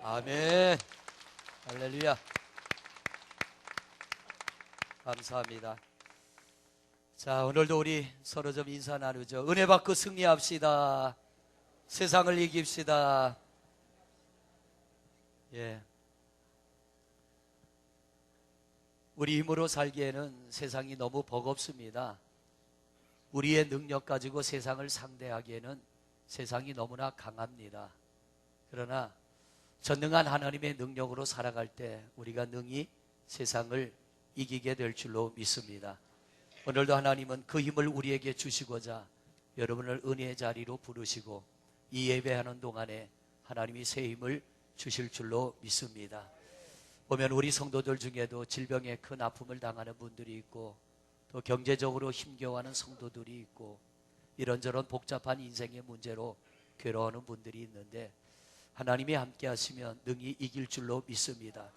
아멘. 할렐루야. 감사합니다. 자, 오늘도 우리 서로 좀 인사 나누죠. 은혜 받고 승리합시다. 세상을 이깁시다. 예. 우리 힘으로 살기에는 세상이 너무 버겁습니다. 우리의 능력 가지고 세상을 상대하기에는 세상이 너무나 강합니다. 그러나 전능한 하나님의 능력으로 살아갈 때 우리가 능히 세상을 이기게 될 줄로 믿습니다. 오늘도 하나님은 그 힘을 우리에게 주시고자 여러분을 은혜의 자리로 부르시고 이 예배하는 동안에 하나님이 새 힘을 주실 줄로 믿습니다. 보면 우리 성도들 중에도 질병에 큰 아픔을 당하는 분들이 있고 또 경제적으로 힘겨워하는 성도들이 있고 이런저런 복잡한 인생의 문제로 괴로워하는 분들이 있는데 하나님이 함께 하시면 능히 이길 줄로 믿습니다.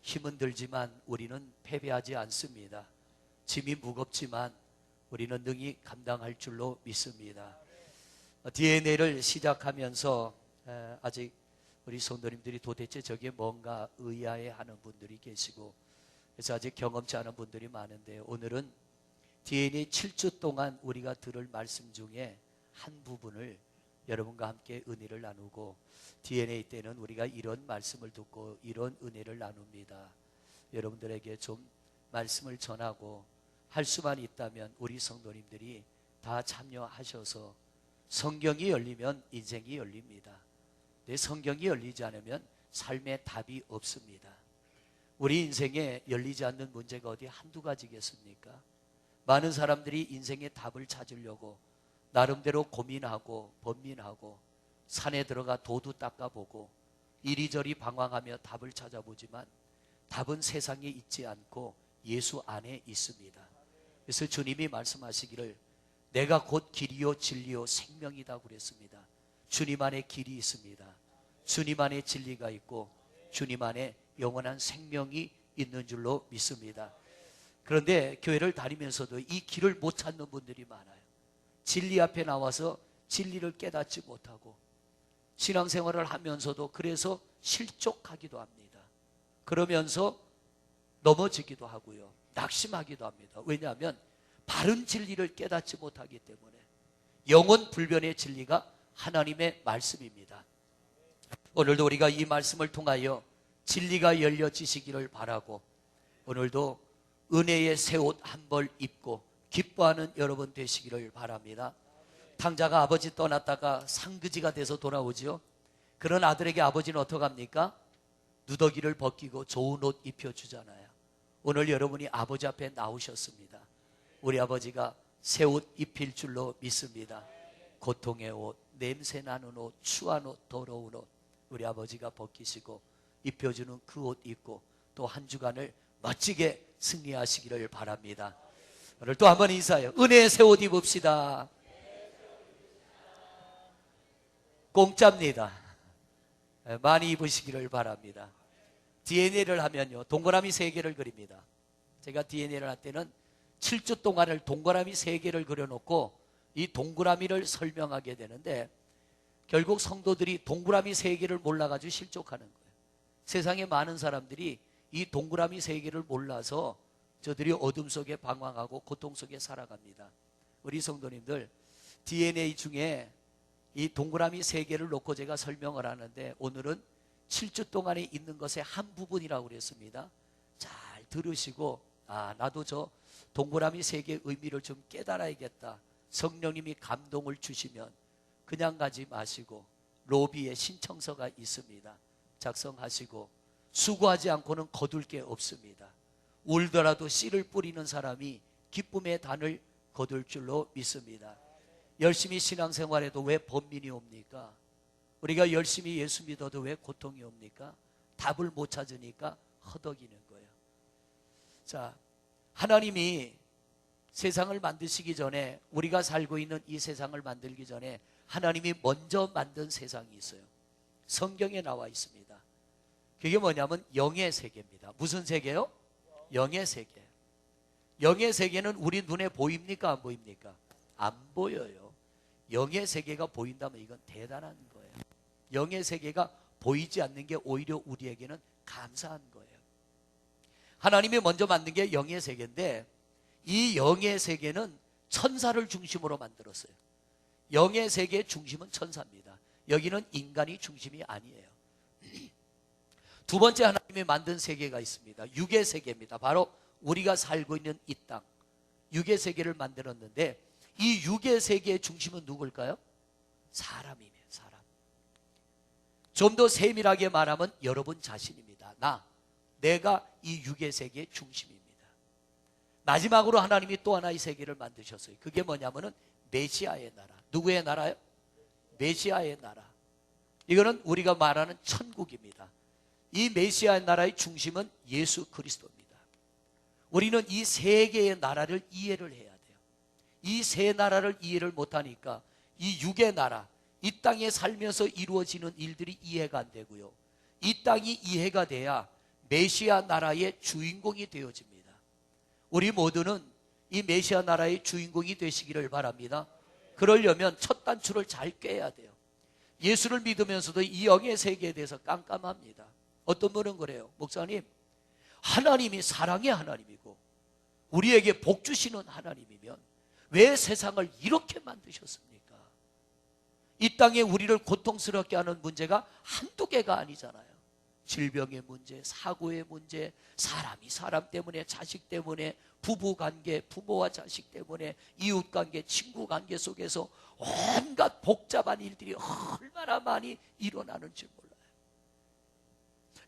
힘은 들지만 우리는 패배하지 않습니다. 짐이 무겁지만 우리는 능히 감당할 줄로 믿습니다. DNA를 시작하면서 아직 우리 성도님들이 도대체 저게 뭔가 의아해하는 분들이 계시고 그래서 아직 경험치 않은 분들이 많은데 오늘은 DNA 7주 동안 우리가 들을 말씀 중에 한 부분을 여러분과 함께 은혜를 나누고 DNA 때는 우리가 이런 말씀을 듣고 이런 은혜를 나눕니다. 여러분들에게 좀 말씀을 전하고 할 수만 있다면 우리 성도님들이 다 참여하셔서 성경이 열리면 인생이 열립니다. 내 성경이 열리지 않으면 삶의 답이 없습니다. 우리 인생에 열리지 않는 문제가 어디 한두 가지겠습니까? 많은 사람들이 인생의 답을 찾으려고 나름대로 고민하고 번민하고 산에 들어가 도도 닦아보고 이리저리 방황하며 답을 찾아보지만 답은 세상에 있지 않고 예수 안에 있습니다. 그래서 주님이 말씀하시기를 내가 곧 길이요 진리요 생명이다 그랬습니다. 주님 안에 길이 있습니다. 주님 안에 진리가 있고 주님 안에 영원한 생명이 있는 줄로 믿습니다. 그런데 교회를 다니면서도 이 길을 못 찾는 분들이 많아요. 진리 앞에 나와서 진리를 깨닫지 못하고 신앙생활을 하면서도 그래서 실족하기도 합니다. 그러면서 넘어지기도 하고요. 낙심하기도 합니다. 왜냐하면 바른 진리를 깨닫지 못하기 때문에 영원 불변의 진리가 하나님의 말씀입니다. 오늘도 우리가 이 말씀을 통하여 진리가 열려지시기를 바라고 오늘도 은혜의 새 옷 한 벌 입고 기뻐하는 여러분 되시기를 바랍니다. 탕자가 아버지 떠났다가 상그지가 돼서 돌아오지요. 그런 아들에게 아버지는 어떡합니까? 누더기를 벗기고 좋은 옷 입혀주잖아요. 오늘 여러분이 아버지 앞에 나오셨습니다. 우리 아버지가 새 옷 입힐 줄로 믿습니다. 고통의 옷, 냄새나는 옷, 추한 옷, 더러운 옷 우리 아버지가 벗기시고 입혀주는 그 옷 입고 또 한 주간을 멋지게 승리하시기를 바랍니다. 오늘 또 한번 인사해요. 은혜의 새 옷 입읍시다. 공짜입니다. 많이 입으시기를 바랍니다. DNA를 하면요 동그라미 3개를 그립니다. 제가 DNA를 할 때는 7주 동안을 동그라미 3개를 그려놓고 이 동그라미를 설명하게 되는데 결국 성도들이 동그라미 3개를 몰라가지고 실족하는 거예요. 세상에 많은 사람들이 이 동그라미 3개를 몰라서 저들이 어둠 속에 방황하고 고통 속에 살아갑니다. 우리 성도님들 DNA 중에 이 동그라미 3개를 놓고 제가 설명을 하는데 오늘은 7주 동안에 있는 것의 한 부분이라고 그랬습니다. 잘 들으시고 나도 저 동그라미 3개의 의미를 좀 깨달아야겠다. 성령님이 감동을 주시면 그냥 가지 마시고 로비에 신청서가 있습니다. 작성하시고 수고하지 않고는 거둘 게 없습니다. 울더라도 씨를 뿌리는 사람이 기쁨의 단을 거둘 줄로 믿습니다. 열심히 신앙생활해도 왜 번민이 옵니까? 우리가 열심히 예수 믿어도 왜 고통이 옵니까? 답을 못 찾으니까 허덕이는 거예요. 자, 하나님이 세상을 만드시기 전에 우리가 살고 있는 이 세상을 만들기 전에 하나님이 먼저 만든 세상이 있어요. 성경에 나와 있습니다. 그게 뭐냐면 영의 세계입니다. 무슨 세계요? 영의 세계. 영의 세계는 우리 눈에 보입니까? 안 보입니까? 안 보여요. 영의 세계가 보인다면 이건 대단한 거예요. 영의 세계가 보이지 않는 게 오히려 우리에게는 감사한 거예요. 하나님이 먼저 만든 게 영의 세계인데 이 영의 세계는 천사를 중심으로 만들었어요. 영의 세계의 중심은 천사입니다. 여기는 인간이 중심이 아니에요. 두 번째 하나님이 만든 세계가 있습니다. 육의 세계입니다. 바로 우리가 살고 있는 이 땅, 육의 세계를 만들었는데 이 육의 세계의 중심은 누굴까요? 사람이에요. 사람. 좀 더 세밀하게 말하면 여러분 자신입니다. 내가 이 육의 세계의 중심입니다. 마지막으로 하나님이 또 하나의 세계를 만드셨어요. 그게 뭐냐면은 메시아의 나라. 누구의 나라요? 메시아의 나라. 이거는 우리가 말하는 천국입니다. 이 메시아의 나라의 중심은 예수 그리스도입니다. 우리는 이 세 개의 나라를 이해를 해야 돼요. 이 세 나라를 이해를 못하니까 이 육의 나라, 이 땅에 살면서 이루어지는 일들이 이해가 안 되고요. 이 땅이 이해가 돼야 메시아 나라의 주인공이 되어집니다. 우리 모두는 이 메시아 나라의 주인공이 되시기를 바랍니다. 그러려면 첫 단추를 잘 꿰야 돼요. 예수를 믿으면서도 이 영의 세계에 대해서 깜깜합니다. 어떤 분은 그래요. 목사님, 하나님이 사랑의 하나님이고 우리에게 복 주시는 하나님이면 왜 세상을 이렇게 만드셨습니까? 이 땅에 우리를 고통스럽게 하는 문제가 한두 개가 아니잖아요. 질병의 문제, 사고의 문제, 사람이 사람 때문에, 자식 때문에, 부부관계, 부모와 자식 때문에, 이웃관계, 친구관계 속에서 온갖 복잡한 일들이 얼마나 많이 일어나는지 몰라요.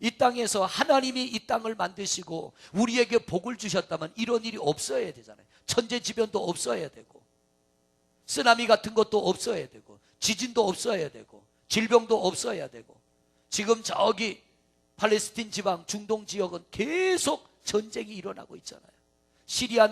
이 땅에서 하나님이 이 땅을 만드시고 우리에게 복을 주셨다면 이런 일이 없어야 되잖아요. 천재지변도 없어야 되고, 쓰나미 같은 것도 없어야 되고, 지진도 없어야 되고, 질병도 없어야 되고. 지금 저기 팔레스틴 지방 중동 지역은 계속 전쟁이 일어나고 있잖아요. 시리아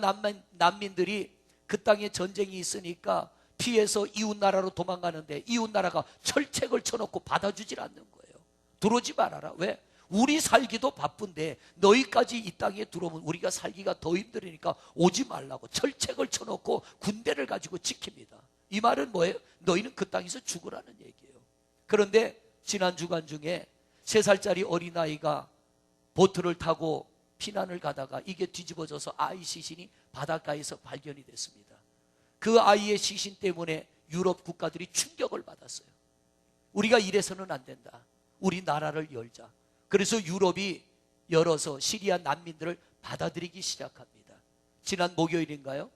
난민들이 그 땅에 전쟁이 있으니까 피해서 이웃 나라로 도망가는데 이웃 나라가 철책을 쳐놓고 받아주질 않는 거예요. 들어오지 말아라. 왜? 우리 살기도 바쁜데 너희까지 이 땅에 들어오면 우리가 살기가 더 힘들으니까 오지 말라고 철책을 쳐놓고 군대를 가지고 지킵니다. 이 말은 뭐예요? 너희는 그 땅에서 죽으라는 얘기예요. 그런데 지난 주간 중에 3살짜리 어린아이가 보트를 타고 피난을 가다가 이게 뒤집어져서 아이 시신이 바닷가에서 발견이 됐습니다. 그 아이의 시신 때문에 유럽 국가들이 충격을 받았어요. 우리가 이래서는 안 된다. 우리 나라를 열자. 그래서 유럽이 열어서 시리아 난민들을 받아들이기 시작합니다. 지난 목요일인가요?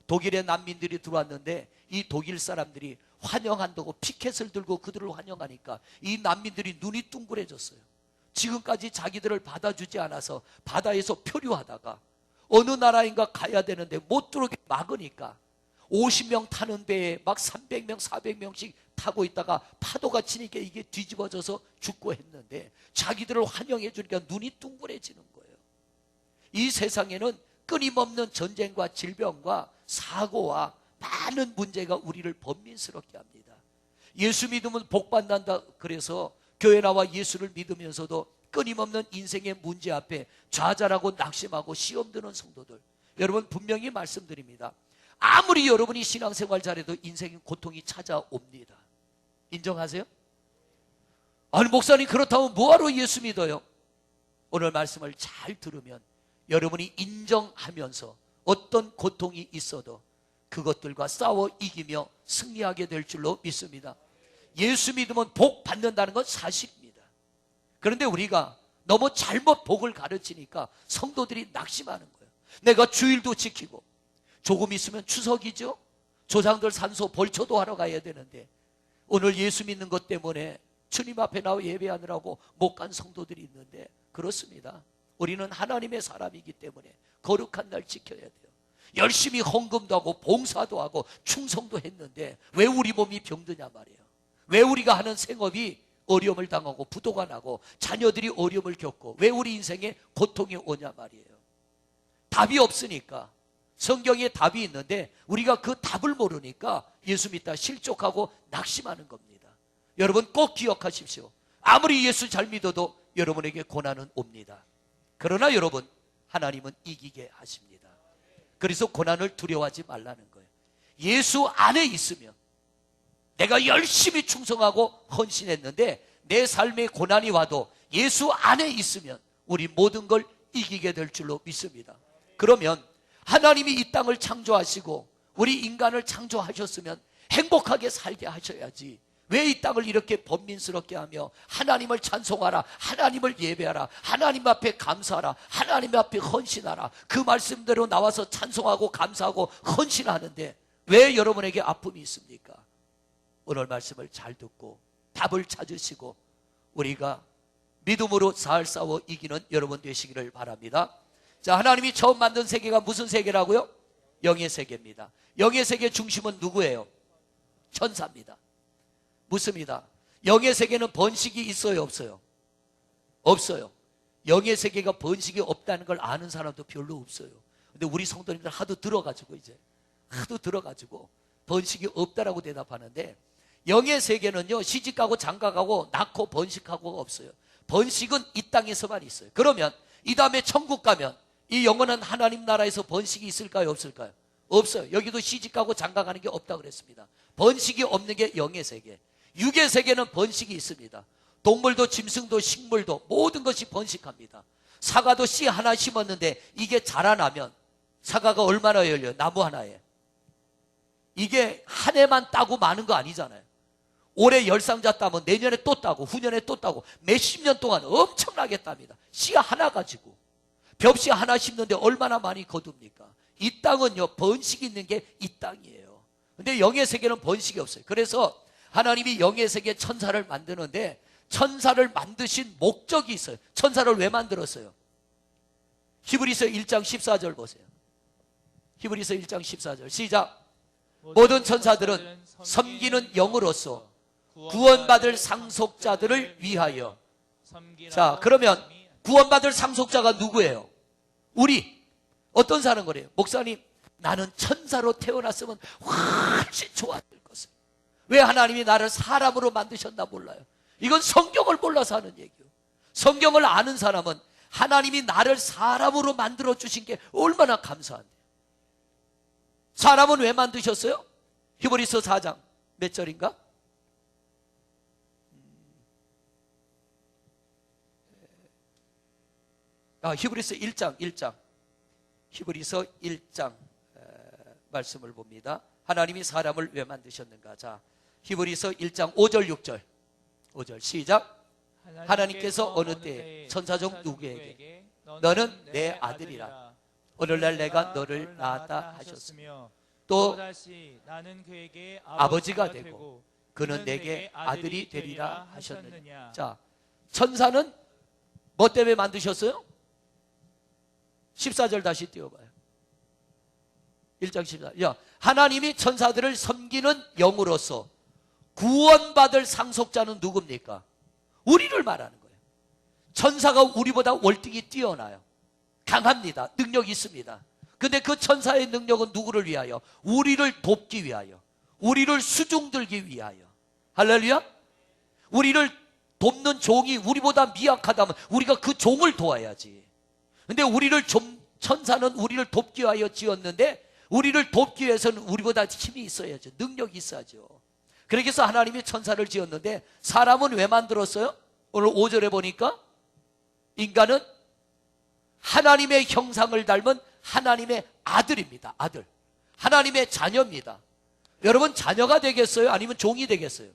독일의 난민들이 들어왔는데 이 독일 사람들이 환영한다고 피켓을 들고 그들을 환영하니까 이 난민들이 눈이 둥그레졌어요. 지금까지 자기들을 받아주지 않아서 바다에서 표류하다가 어느 나라인가 가야 되는데 못 들어오게 막으니까 50명 타는 배에 막 300명, 400명씩 타고 있다가 파도가 치니까 이게 뒤집어져서 죽고 했는데 자기들을 환영해 주니까 눈이 둥그레지는 거예요. 이 세상에는 끊임없는 전쟁과 질병과 사고와 많은 문제가 우리를 번민스럽게 합니다. 예수 믿으면 복 받는다 그래서 교회 나와 예수를 믿으면서도 끊임없는 인생의 문제 앞에 좌절하고 낙심하고 시험 드는 성도들, 여러분 분명히 말씀드립니다. 아무리 여러분이 신앙생활 잘해도 인생의 고통이 찾아옵니다. 인정하세요? 아니 목사님 그렇다면 뭐하러 예수 믿어요? 오늘 말씀을 잘 들으면 여러분이 인정하면서 어떤 고통이 있어도 그것들과 싸워 이기며 승리하게 될 줄로 믿습니다. 예수 믿으면 복 받는다는 건 사실입니다. 그런데 우리가 너무 잘못 복을 가르치니까 성도들이 낙심하는 거예요. 내가 주일도 지키고 조금 있으면 추석이죠. 조상들 산소 벌초도 하러 가야 되는데 오늘 예수 믿는 것 때문에 주님 앞에 나와 예배하느라고 못 간 성도들이 있는데, 그렇습니다. 우리는 하나님의 사람이기 때문에 거룩한 날 지켜야 돼요. 열심히 헌금도 하고 봉사도 하고 충성도 했는데 왜 우리 몸이 병드냐 말이에요. 왜 우리가 하는 생업이 어려움을 당하고 부도가 나고 자녀들이 어려움을 겪고 왜 우리 인생에 고통이 오냐 말이에요. 답이 없으니까. 성경에 답이 있는데 우리가 그 답을 모르니까 예수 믿다 실족하고 낙심하는 겁니다. 여러분 꼭 기억하십시오. 아무리 예수 잘 믿어도 여러분에게 고난은 옵니다. 그러나 여러분, 하나님은 이기게 하십니다. 그래서 고난을 두려워하지 말라는 거예요. 예수 안에 있으면 내가 열심히 충성하고 헌신했는데 내 삶에 고난이 와도 예수 안에 있으면 우리 모든 걸 이기게 될 줄로 믿습니다. 그러면 하나님이 이 땅을 창조하시고 우리 인간을 창조하셨으면 행복하게 살게 하셔야지, 왜 이 땅을 이렇게 번민스럽게 하며 하나님을 찬송하라, 하나님을 예배하라, 하나님 앞에 감사하라, 하나님 앞에 헌신하라, 그 말씀대로 나와서 찬송하고 감사하고 헌신하는데 왜 여러분에게 아픔이 있습니까? 오늘 말씀을 잘 듣고 답을 찾으시고 우리가 믿음으로 잘 싸워 이기는 여러분 되시기를 바랍니다. 자, 하나님이 처음 만든 세계가 무슨 세계라고요? 영의 세계입니다. 영의 세계 중심은 누구예요? 천사입니다. 묻습니다. 영의 세계는 번식이 있어요, 없어요? 없어요. 영의 세계가 번식이 없다는 걸 아는 사람도 별로 없어요. 근데 우리 성도님들 하도 들어가지고 번식이 없다라고 대답하는데, 영의 세계는요, 시집가고 장가가고 낳고 번식하고가 없어요. 번식은 이 땅에서만 있어요. 그러면 이 다음에 천국 가면 이 영원한 하나님 나라에서 번식이 있을까요, 없을까요? 없어요. 여기도 시집가고 장가가는 게 없다고 그랬습니다. 번식이 없는 게 영의 세계. 육의 세계는 번식이 있습니다. 동물도 짐승도 식물도 모든 것이 번식합니다. 사과도 씨 하나 심었는데 이게 자라나면 사과가 얼마나 열려요? 나무 하나에. 이게 한 해만 따고 마는 거 아니잖아요. 올해 10상자 따면 내년에 또 따고 후년에 또 따고 몇십 년 동안 엄청나게 땁니다. 씨 하나 가지고. 벽씨 하나 심는데 얼마나 많이 거둡니까? 이 땅은요, 번식이 있는 게 이 땅이에요. 근데 영의 세계는 번식이 없어요. 그래서 하나님이 영의 세계 천사를 만드는데 천사를 만드신 목적이 있어요. 천사를 왜 만들었어요? 히브리서 1장 14절 보세요. 히브리서 1장 14절 시작. 모든 천사들은 섬기는 영으로서 구원받을 상속자들을 위하여. 자, 그러면 구원받을 상속자가 누구예요? 우리. 어떤 사는 거래요? 목사님, 나는 천사로 태어났으면 훨씬 좋았을 것을. 왜 하나님이 나를 사람으로 만드셨나 몰라요. 이건 성경을 몰라서 하는 얘기예요. 성경을 아는 사람은 하나님이 나를 사람으로 만들어 주신 게 얼마나 감사한데. 사람은 왜 만드셨어요? 히브리서 4장 몇 절인가? 히브리서 1장 히브리서 1장 말씀을 봅니다. 하나님이 사람을 왜 만드셨는가? 자, 히브리서 1장 5절 6절 시작. 하나님께서 어느 때 천사 중 누구에게 너는 내 아들이라 오늘날 내가 너를 낳았다 하셨으며 또 다시 나는 그에게 아버지가 되고 그는 내게 아들이 되리라 하셨느냐. 자, 천사는 뭐 때문에 만드셨어요? 14절 다시 띄워봐요. 1장 14절. 하나님이 천사들을 섬기는 영으로서 구원받을 상속자는 누굽니까? 우리를 말하는 거예요. 천사가 우리보다 월등히 뛰어나요. 강합니다. 능력이 있습니다. 근데 그 천사의 능력은 누구를 위하여? 우리를 돕기 위하여, 우리를 수중들기 위하여. 할렐루야. 우리를 돕는 종이 우리보다 미약하다면 우리가 그 종을 도와야지. 근데 천사는 우리를 돕기 위하여 지었는데 우리를 돕기 위해서는 우리보다 힘이 있어야죠. 능력이 있어야죠. 그래서 하나님이 천사를 지었는데 사람은 왜 만들었어요? 오늘 5절에 보니까 인간은 하나님의 형상을 닮은 하나님의 아들입니다. 아들. 하나님의 자녀입니다. 여러분, 자녀가 되겠어요? 아니면 종이 되겠어요?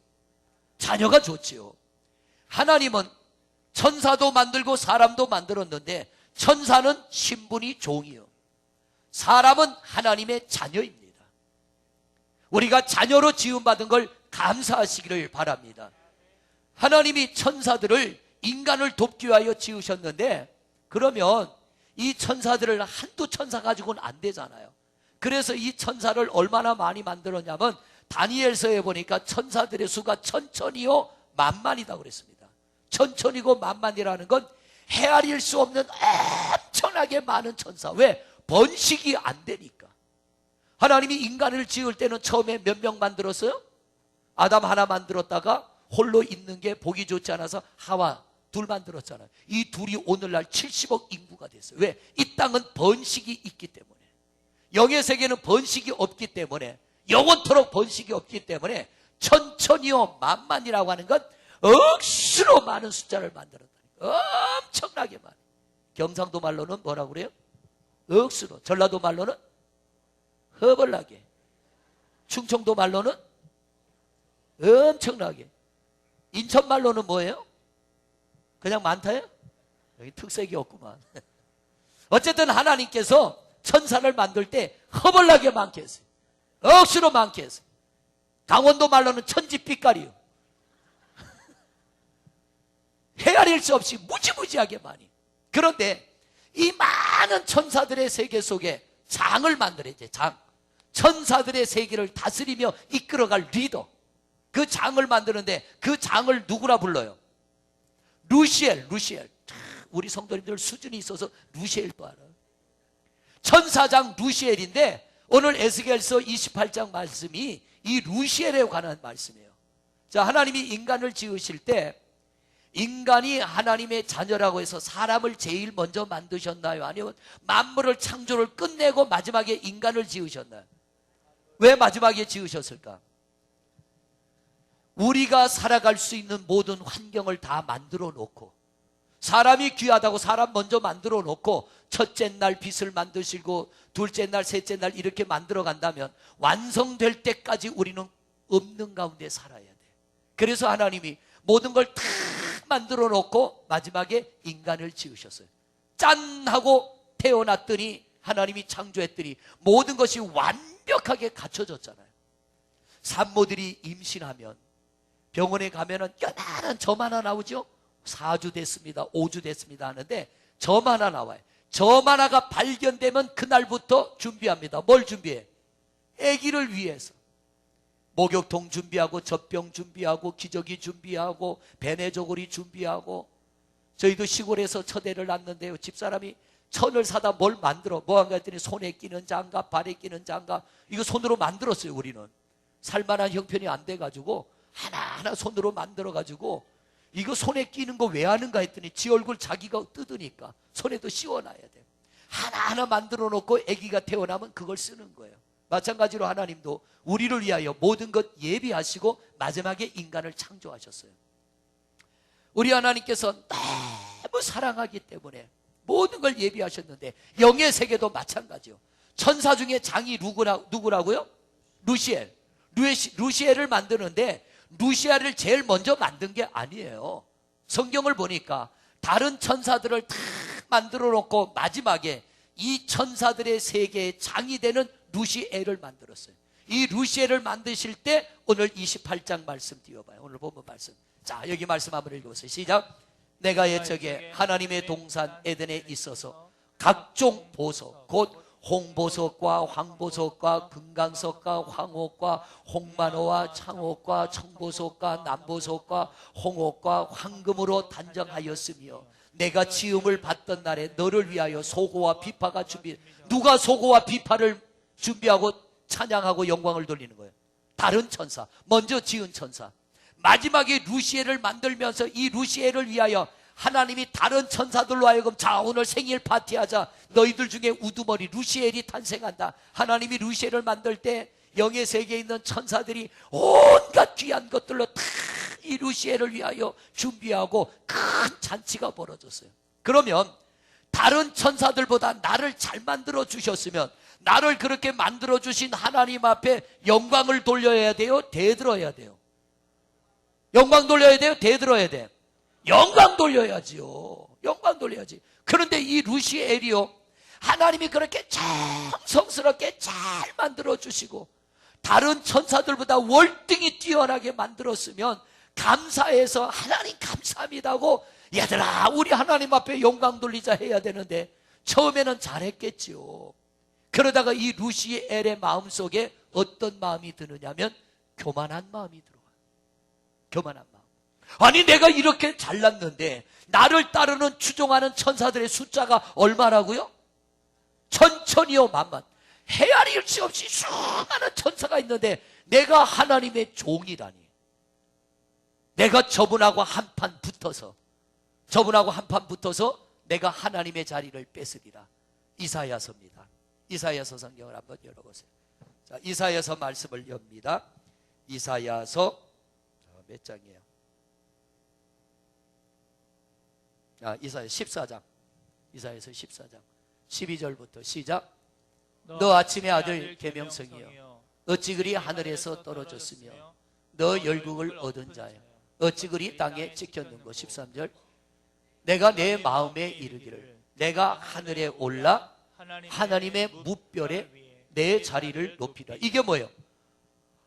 자녀가 좋지요. 하나님은 천사도 만들고 사람도 만들었는데 천사는 신분이 종이요, 사람은 하나님의 자녀입니다. 우리가 자녀로 지음받은 걸 감사하시기를 바랍니다. 하나님이 천사들을 인간을 돕기 위하여 지으셨는데 그러면 이 천사들을 한두 천사 가지고는 안 되잖아요. 그래서 이 천사를 얼마나 많이 만들었냐면 다니엘서에 보니까 천사들의 수가 천천히요 만만이다 그랬습니다. 천천히고 만만이라는 건 헤아릴 수 없는 엄청나게 많은 천사. 왜? 번식이 안 되니까. 하나님이 인간을 지을 때는 처음에 몇 명 만들었어요? 아담 하나 만들었다가 홀로 있는 게 보기 좋지 않아서 하와 둘 만들었잖아요. 이 둘이 오늘날 70억 인구가 됐어요. 왜? 이 땅은 번식이 있기 때문에. 영의 세계는 번식이 없기 때문에, 영원토록 번식이 없기 때문에 천천히요 만만이라고 하는 건 억수로 많은 숫자를 만들었다. 엄청나게 많이. 경상도 말로는 뭐라고 그래요? 억수로. 전라도 말로는 허벌나게. 충청도 말로는 엄청나게. 인천 말로는 뭐예요? 그냥 많다요? 여기 특색이 없구만. 어쨌든 하나님께서 천사를 만들 때 허벌나게 많게 했어요. 억수로 많게 했어요. 강원도 말로는 천지빛깔이요. 헤아릴 수 없이 무지무지하게 많이. 그런데 이 많은 천사들의 세계 속에 장을 만들어야지. 장. 천사들의 세계를 다스리며 이끌어갈 리더. 그 장을 만드는데 그 장을 누구라 불러요? 루시엘. 우리 성도님들 수준이 있어서 루시엘도 알아요. 천사장 루시엘인데 오늘 에스겔서 28장 말씀이 이 루시엘에 관한 말씀이에요. 자, 하나님이 인간을 지으실 때 인간이 하나님의 자녀라고 해서 사람을 제일 먼저 만드셨나요? 아니면 만물을 창조를 끝내고 마지막에 인간을 지으셨나요? 왜 마지막에 지으셨을까? 우리가 살아갈 수 있는 모든 환경을 다 만들어 놓고, 사람이 귀하다고 사람 먼저 만들어 놓고 첫째 날 빛을 만드시고 둘째 날 셋째 날 이렇게 만들어 간다면 완성될 때까지 우리는 없는 가운데 살아야 돼. 그래서 하나님이 모든 걸 다 만들어 놓고 마지막에 인간을 지으셨어요. 짠 하고 태어났더니 하나님이 창조했더니 모든 것이 완벽하게 갖춰졌잖아요. 산모들이 임신하면 병원에 가면은 요만한 점 하나 나오죠. 4주 됐습니다, 5주 됐습니다 하는데 점 하나 나와요. 점 하나가 발견되면 그날부터 준비합니다. 뭘 준비해? 아기를 위해서 목욕통 준비하고 젖병 준비하고 기저귀 준비하고 배내저고리 준비하고. 저희도 시골에서 처대를 놨는데요, 집사람이 천을 사다 뭘 만들어 뭐한가 했더니 손에 끼는 장갑, 발에 끼는 장갑, 이거 손으로 만들었어요. 우리는 살만한 형편이 안 돼가지고 하나하나 손으로 만들어가지고 이거 손에 끼는 거 왜 하는가 했더니 지 얼굴 자기가 뜯으니까 손에도 씌워놔야 돼. 하나하나 만들어 놓고 아기가 태어나면 그걸 쓰는 거예요. 마찬가지로 하나님도 우리를 위하여 모든 것 예비하시고 마지막에 인간을 창조하셨어요. 우리 하나님께서 너무 사랑하기 때문에 모든 걸 예비하셨는데 영의 세계도 마찬가지요. 천사 중에 장이 누구라고요? 루시엘. 루시엘을 만드는데 루시엘을 제일 먼저 만든 게 아니에요. 성경을 보니까 다른 천사들을 다 만들어 놓고 마지막에 이 천사들의 세계의 장이 되는 루시엘을 만들었어요. 이 루시엘을 만드실 때 오늘 28장 말씀 띄워봐요. 오늘 본문 말씀. 자, 여기 말씀 한번 읽어보세요. 시작. 내가 옛적에 하나님의 동산 에덴에 있어서 각종 보석 곧 홍보석과 황보석과 금강석과 황옥과 홍만호와 창옥과 청보석과 남보석과 홍옥과 황금으로 단정하였으며 내가 지음을 받던 날에 너를 위하여 소고와 비파가 준비. 누가 소고와 비파를 준비하고 찬양하고 영광을 돌리는 거예요? 다른 천사, 먼저 지은 천사. 마지막에 루시엘을 만들면서 이 루시엘을 위하여 하나님이 다른 천사들로 하여금 자, 오늘 생일 파티하자. 너희들 중에 우두머리 루시엘이 탄생한다. 하나님이 루시엘을 만들 때 영의 세계에 있는 천사들이 온갖 귀한 것들로 다 이 루시엘을 위하여 준비하고 큰 잔치가 벌어졌어요. 그러면 다른 천사들보다 나를 잘 만들어 주셨으면 나를 그렇게 만들어 주신 하나님 앞에 영광을 돌려야 돼요? 대들어야 돼요? 영광 돌려야 돼요? 대들어야 돼? 영광 돌려야지요. 영광 돌려야지. 그런데 이 루시엘이요, 하나님이 그렇게 정성스럽게 잘 만들어 주시고 다른 천사들보다 월등히 뛰어나게 만들었으면 감사해서 하나님 감사합니다고 얘들아 우리 하나님 앞에 영광 돌리자 해야 되는데 처음에는 잘했겠지요. 그러다가 이 루시엘의 마음속에 어떤 마음이 드느냐면 교만한 마음이 들어와요. 교만한 마음. 아니 내가 이렇게 잘났는데 나를 따르는 추종하는 천사들의 숫자가 얼마라고요? 천천히요 만만. 헤아릴 수 없이 수많은 천사가 있는데 내가 하나님의 종이라니. 내가 저분하고 한판 붙어서 내가 하나님의 자리를 뺏으리라. 이사야서입니다. 이사야서 성경을 한번 열어보세요. 자, 이사야서 말씀을 엽니다. 이사야서 몇 장이에요? 이사야 14장. 이사야서 14장 12절부터 시작. 너 아침의 아들 계명성이여 어찌 그리 하늘에서 떨어졌으며 너 열국을 얻은 자여 어찌 그리 땅에 찍혔는고. 13절. 내가 내 마음에 이르기를 내가 하늘에 올라 하나님의 무별에 내 자리를 높이라. 이게 뭐예요?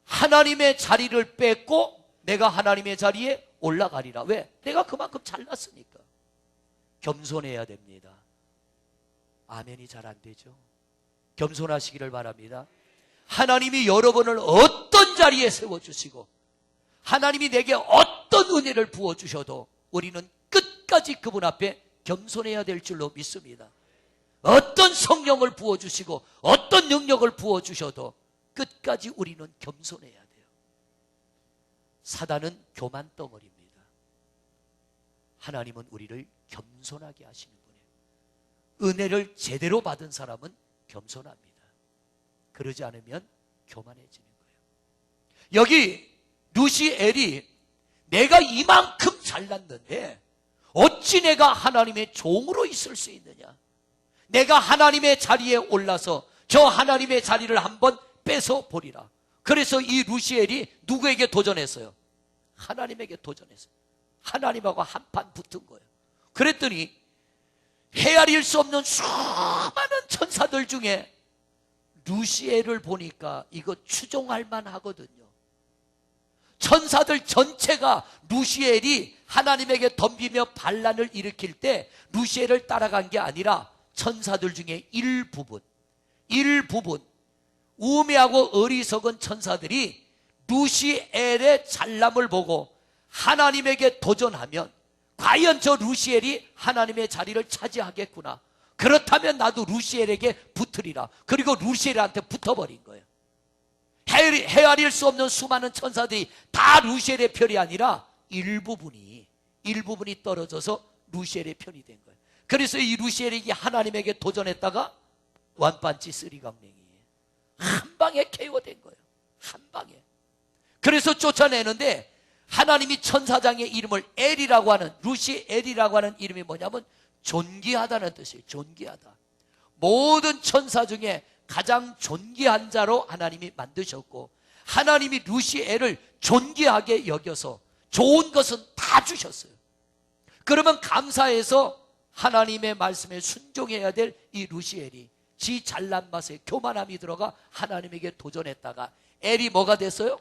하나님의 자리를 뺏고 내가 하나님의 자리에 올라가리라. 왜? 내가 그만큼 잘났으니까. 겸손해야 됩니다. 아멘이 잘 안 되죠? 겸손하시기를 바랍니다. 하나님이 여러분을 어떤 자리에 세워주시고 하나님이 내게 어떤 은혜를 부어주셔도 우리는 끝까지 그분 앞에 겸손해야 될 줄로 믿습니다. 어떤 성령을 부어주시고 어떤 능력을 부어주셔도 끝까지 우리는 겸손해야 돼요. 사단은 교만 덩어리입니다. 하나님은 우리를 겸손하게 하시는 분이에요. 은혜를 제대로 받은 사람은 겸손합니다. 그러지 않으면 교만해지는 거예요. 여기 루시엘이 내가 이만큼 잘났는데 어찌 내가 하나님의 종으로 있을 수 있느냐. 내가 하나님의 자리에 올라서 저 하나님의 자리를 한번 뺏어 보리라. 그래서 이 루시엘이 누구에게 도전했어요? 하나님에게 도전했어요. 하나님하고 한판 붙은 거예요. 그랬더니 헤아릴 수 없는 수많은 천사들 중에 루시엘을 보니까 이거 추종할 만하거든요. 천사들 전체가 루시엘이 하나님에게 덤비며 반란을 일으킬 때 루시엘을 따라간 게 아니라 천사들 중에 일부분 우매하고 어리석은 천사들이 루시엘의 잘남을 보고 하나님에게 도전하면 과연 저 루시엘이 하나님의 자리를 차지하겠구나. 그렇다면 나도 루시엘에게 붙으리라. 그리고 루시엘한테 붙어버린 거예요. 헤아릴 수 없는 수많은 천사들이 다 루시엘의 편이 아니라 일부분이 떨어져서 루시엘의 편이 된 거예요. 그래서 이 루시엘이 하나님에게 도전했다가 완반치 쓰리강냉이에요. 한 방에 KO된 거예요. 한 방에. 그래서 쫓아내는데 하나님이 천사장의 이름을 엘이라고 하는, 루시엘이라고 하는 이름이 뭐냐면 존귀하다는 뜻이에요. 존귀하다. 모든 천사 중에 가장 존귀한 자로 하나님이 만드셨고 하나님이 루시엘을 존귀하게 여겨서 좋은 것은 다 주셨어요. 그러면 감사해서 하나님의 말씀에 순종해야 될 이 루시엘이 지 잘난 맛에 교만함이 들어가 하나님에게 도전했다가 엘이 뭐가 됐어요?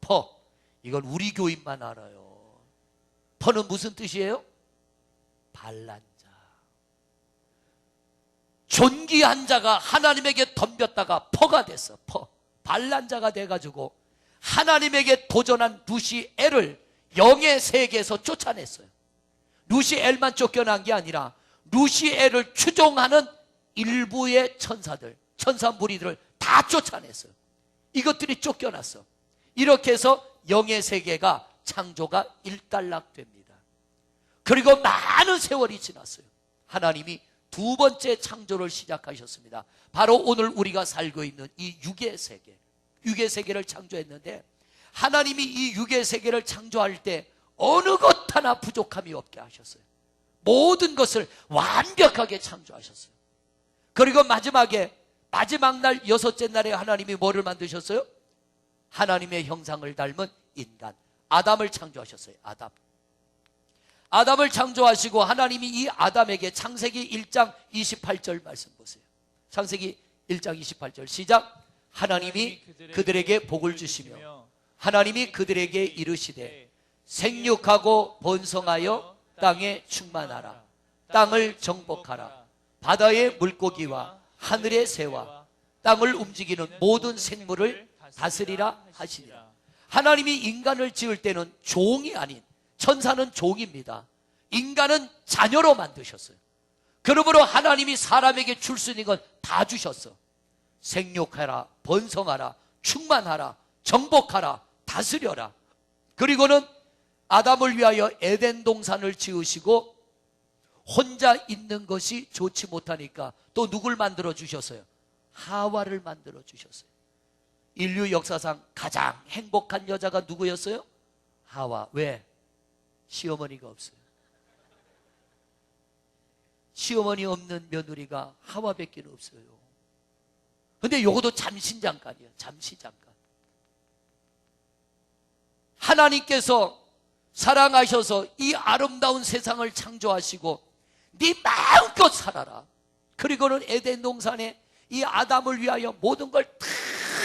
퍼. 이건 우리 교인만 알아요. 퍼는 무슨 뜻이에요? 반란자. 존귀한 자가 하나님에게 덤볐다가 퍼가 됐어. 퍼. 반란자가 돼가지고 하나님에게 도전한 루시엘을 영의 세계에서 쫓아냈어요. 루시엘만 쫓겨난 게 아니라 루시엘을 추종하는 일부의 천사들, 천사 무리들을 다 쫓아냈어요. 이것들이 쫓겨났어. 이렇게 해서 영의 세계가 창조가 일단락됩니다. 그리고 많은 세월이 지났어요. 하나님이 두 번째 창조를 시작하셨습니다. 바로 오늘 우리가 살고 있는 이 육의 세계, 육의 세계를 창조했는데 하나님이 이 육의 세계를 창조할 때 어느 것 하나 부족함이 없게 하셨어요. 모든 것을 완벽하게 창조하셨어요. 그리고 마지막 날 여섯째 날에 하나님이 뭐를 만드셨어요? 하나님의 형상을 닮은 인간 아담을 창조하셨어요. 아담을 창조하시고 하나님이 이 아담에게 창세기 1장 28절 말씀 보세요. 창세기 1장 28절 시작. 하나님이 그들에게 복을 주시며 하나님이 그들에게 이르시되 생육하고 번성하여 땅에 충만하라. 땅을 정복하라. 바다의 물고기와 하늘의 새와 땅을 움직이는 모든 생물을 다스리라 하시니라. 하나님이 인간을 지을 때는 종이 아닌, 천사는 종입니다. 인간은 자녀로 만드셨어요. 그러므로 하나님이 사람에게 줄 수 있는 건 다 주셨어. 생육하라, 번성하라, 충만하라, 정복하라, 다스려라. 그리고는 아담을 위하여 에덴 동산을 지으시고 혼자 있는 것이 좋지 못하니까 또 누굴 만들어 주셨어요? 하와를 만들어 주셨어요. 인류 역사상 가장 행복한 여자가 누구였어요? 하와. 왜? 시어머니가 없어요. 시어머니 없는 며느리가 하와밖에 없어요. 근데 요것도 잠시 잠깐이에요. 잠시 잠깐. 하나님께서 사랑하셔서 이 아름다운 세상을 창조하시고 네 마음껏 살아라. 그리고는 에덴 동산에 이 아담을 위하여 모든 걸 다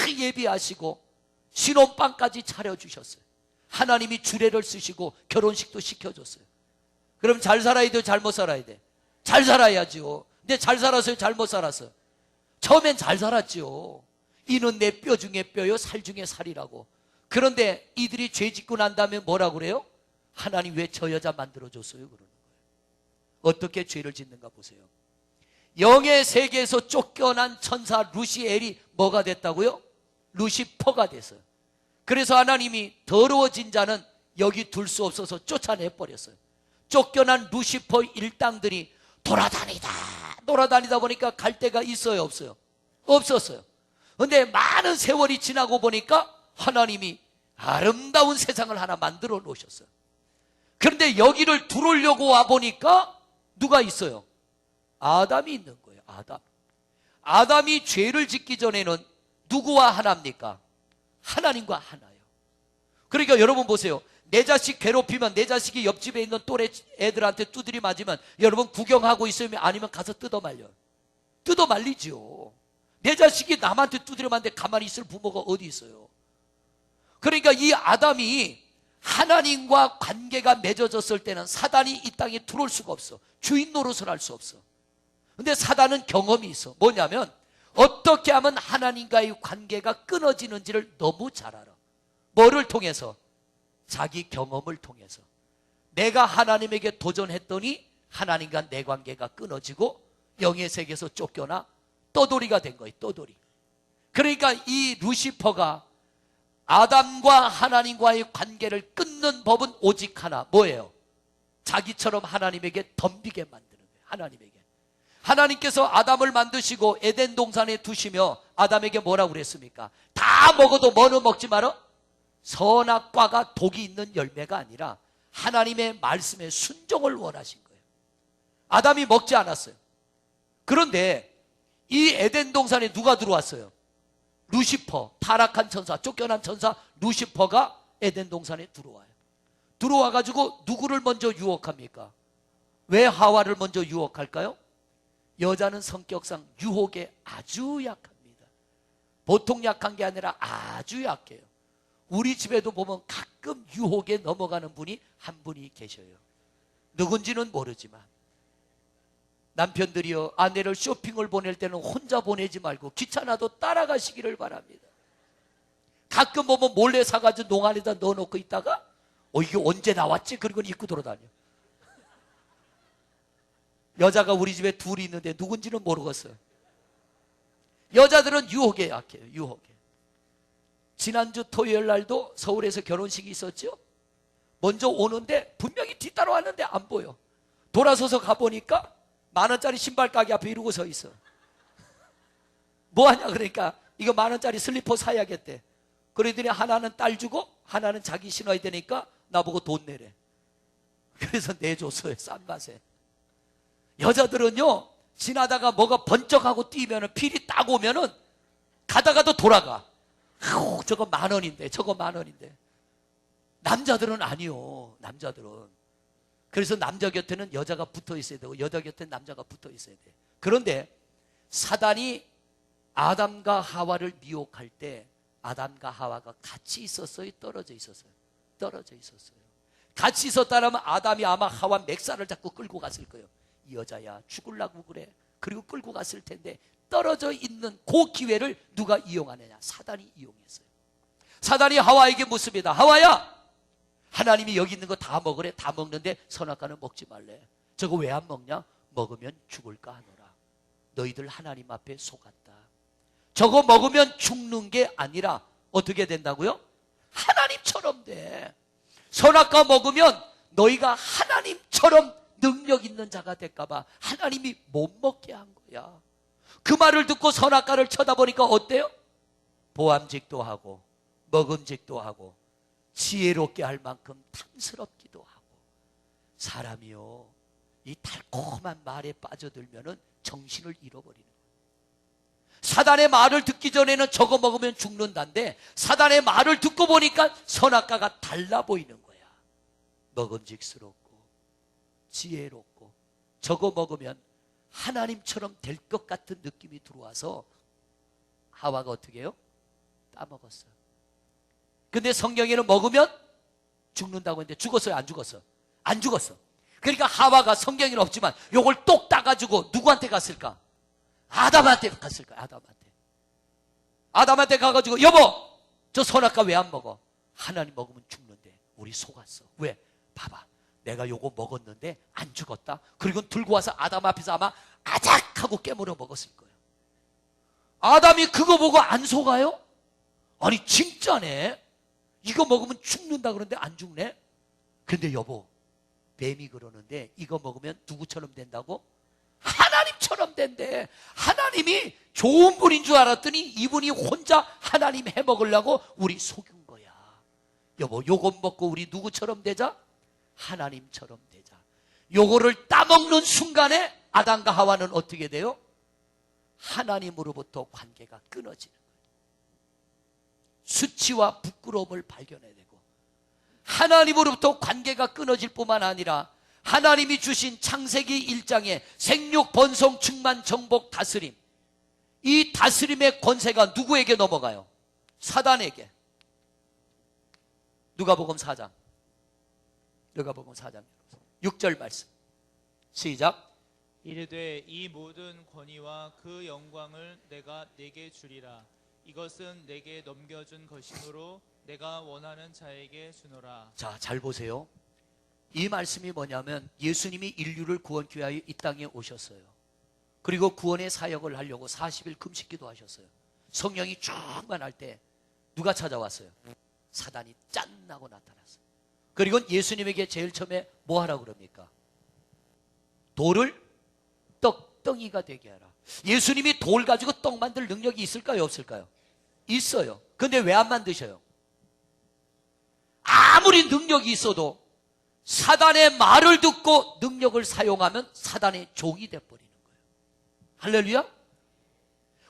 예비하시고 신혼방까지 차려주셨어요. 하나님이 주례를 쓰시고 결혼식도 시켜줬어요. 그럼 잘 살아야 돼요? 잘못 살아야 돼? 잘 살아야지요. 근데 잘 살았어요? 잘못 살았어요? 처음엔 잘 살았지요. 이는 내 뼈 중에 뼈요 살 중에 살이라고. 그런데 이들이 죄 짓고 난 다음에 뭐라고 그래요? 하나님 왜 저 여자 만들어줬어요? 그러는 거예요. 어떻게 죄를 짓는가 보세요. 영의 세계에서 쫓겨난 천사 루시엘이 뭐가 됐다고요? 루시퍼가 됐어요. 그래서 하나님이 더러워진 자는 여기 둘 수 없어서 쫓아내버렸어요. 쫓겨난 루시퍼 일당들이 돌아다니다 보니까 갈 데가 있어요? 없어요? 없었어요. 그런데 많은 세월이 지나고 보니까 하나님이 아름다운 세상을 하나 만들어 놓으셨어요. 그런데 여기를 들어오려고 와보니까 누가 있어요? 아담이 있는 거예요. 아담이 죄를 짓기 전에는 누구와 하나입니까? 하나님과 하나예요. 그러니까 여러분 보세요. 내 자식 괴롭히면 내 자식이 옆집에 있는 또래 애들한테 두드리 맞으면 여러분 구경하고 있으면 아니면 가서 뜯어 말려요. 뜯어 말리죠. 내 자식이 남한테 두드려 맞는데 가만히 있을 부모가 어디 있어요? 그러니까 이 아담이 하나님과 관계가 맺어졌을 때는 사단이 이 땅에 들어올 수가 없어. 주인 노릇을 할 수 없어. 근데 사단은 경험이 있어. 뭐냐면 어떻게 하면 하나님과의 관계가 끊어지는지를 너무 잘 알아. 뭐를 통해서? 자기 경험을 통해서. 내가 하나님에게 도전했더니 하나님과 내 관계가 끊어지고 영의 세계에서 쫓겨나 떠돌이가 된 거예요. 떠돌이. 그러니까 이 루시퍼가 아담과 하나님과의 관계를 끊는 법은 오직 하나. 뭐예요? 자기처럼 하나님에게 덤비게 만드는 거예요. 하나님에게. 하나님께서 아담을 만드시고 에덴 동산에 두시며 아담에게 뭐라고 그랬습니까? 다 먹어도 뭐는 먹지 마라? 선악과가 독이 있는 열매가 아니라 하나님의 말씀에 순종을 원하신 거예요. 아담이 먹지 않았어요. 그런데 이 에덴 동산에 누가 들어왔어요? 루시퍼, 타락한 천사, 쫓겨난 천사 루시퍼가 에덴 동산에 들어와요. 들어와가지고 누구를 먼저 유혹합니까? 왜 하와를 먼저 유혹할까요? 여자는 성격상 유혹에 아주 약합니다. 보통 약한 게 아니라 아주 약해요. 우리 집에도 보면 가끔 유혹에 넘어가는 분이 한 분이 계셔요. 누군지는 모르지만 남편들이요, 아내를 쇼핑을 보낼 때는 혼자 보내지 말고 귀찮아도 따라가시기를 바랍니다. 가끔 보면 몰래 사가지고 농안에다 넣어놓고 있다가 이게 언제 나왔지? 그리고 입고 돌아다녀. 여자가 우리 집에 둘이 있는데 누군지는 모르겠어요. 여자들은 유혹에 약해요. 유혹에. 지난주 토요일 날도 서울에서 결혼식이 있었죠. 먼저 오는데 분명히 뒤따라 왔는데 안 보여. 돌아서서 가보니까 10,000원짜리 신발 가게 앞에 이러고 서 있어. 뭐하냐 그러니까 이거 10,000원짜리 슬리퍼 사야겠대. 그러더니 하나는 딸 주고 하나는 자기 신어야 되니까 나보고 돈 내래. 그래서 내줬어요. 싼 맛에. 여자들은요, 지나다가 뭐가 번쩍하고 뛰면은 필이 딱 오면은 가다가도 돌아가. 저거 10,000원인데, 저거 10,000원인데. 남자들은 아니요. 남자들은. 그래서 남자 곁에는 여자가 붙어 있어야 되고 여자 곁에는 남자가 붙어 있어야 돼. 그런데 사단이 아담과 하와를 미혹할 때 아담과 하와가 같이 있었어요? 떨어져 있었어요? 떨어져 있었어요. 같이 있었다면 아담이 아마 하와 맥살을 잡고 끌고 갔을 거예요. 이 여자야 죽으려고 그래. 그리고 끌고 갔을 텐데 떨어져 있는 그 기회를 누가 이용하느냐? 사단이 이용했어요. 사단이 하와에게 묻습니다. 하와야, 하나님이 여기 있는 거 다 먹으래. 다 먹는데 선악과는 먹지 말래. 저거 왜 안 먹냐? 먹으면 죽을까 하노라. 너희들 하나님 앞에 속았다. 저거 먹으면 죽는 게 아니라 어떻게 된다고요? 하나님처럼 돼. 선악과 먹으면 너희가 하나님처럼 능력 있는 자가 될까봐 하나님이 못 먹게 한 거야. 그 말을 듣고 선악과를 쳐다보니까 어때요? 보암직도 하고 먹음직도 하고 지혜롭게 할 만큼 탐스럽기도 하고. 사람이요, 이 달콤한 말에 빠져들면은 정신을 잃어버리는 거예요. 사단의 말을 듣기 전에는 저거 먹으면 죽는다는데 사단의 말을 듣고 보니까 선악과가 달라 보이는 거야. 먹음직스럽고 지혜롭고 저거 먹으면 하나님처럼 될 것 같은 느낌이 들어와서 하와가 어떻게 해요? 따먹었어요. 근데 성경에는 먹으면 죽는다고 했는데 죽었어요? 안 죽었어? 안 죽었어. 그러니까 하와가 성경에는 없지만 요걸 똑 따가지고 누구한테 갔을까? 아담한테 갔을 거야. 아담한테 가가지고 여보 저 선악과 왜 안 먹어? 하나님 먹으면 죽는데. 우리 속았어. 왜? 봐봐 내가 요거 먹었는데 안 죽었다. 그리고 들고 와서 아담 앞에서 아마 아작하고 깨물어 먹었을 거예요. 아담이 그거 보고 안 속아요? 아니 진짜네. 이거 먹으면 죽는다 그러는데 안 죽네. 근데 여보 뱀이 그러는데 이거 먹으면 누구처럼 된다고? 하나님처럼 된대. 하나님이 좋은 분인 줄 알았더니 이분이 혼자 하나님 해먹으려고 우리 속인 거야. 여보 요거 먹고 우리 누구처럼 되자? 하나님처럼 되자. 요거를 따먹는 순간에 아담과 하와는 어떻게 돼요? 하나님으로부터 관계가 끊어지는 거예요. 수치와 부끄러움을 발견해야 되고 하나님으로부터 관계가 끊어질 뿐만 아니라 하나님이 주신 창세기 1장의 생육, 번성, 충만, 정복, 다스림, 이 다스림의 권세가 누구에게 넘어가요? 사단에게. 누가복음 4장 6절 말씀 시작. 이르되 이 모든 권위와 그 영광을 내가 네게 주리라. 이것은 내게 넘겨준 것이므로 내가 원하는 자에게 주노라. 자, 잘 보세요. 이 말씀이 뭐냐면 예수님이 인류를 구원케 하여 이 땅에 오셨어요. 그리고 구원의 사역을 하려고 40일 금식기도 하셨어요. 성령이 충만할 때 누가 찾아왔어요? 사단이 짠하고 나타났어요. 그리고 예수님에게 제일 처음에 뭐 하라고 그럽니까? 돌을 떡덩이가 되게 하라. 예수님이 돌 가지고 떡 만들 능력이 있을까요? 없을까요? 있어요. 근데 왜 안 만드셔요? 아무리 능력이 있어도 사단의 말을 듣고 능력을 사용하면 사단의 종이 돼버리는 거예요. 할렐루야.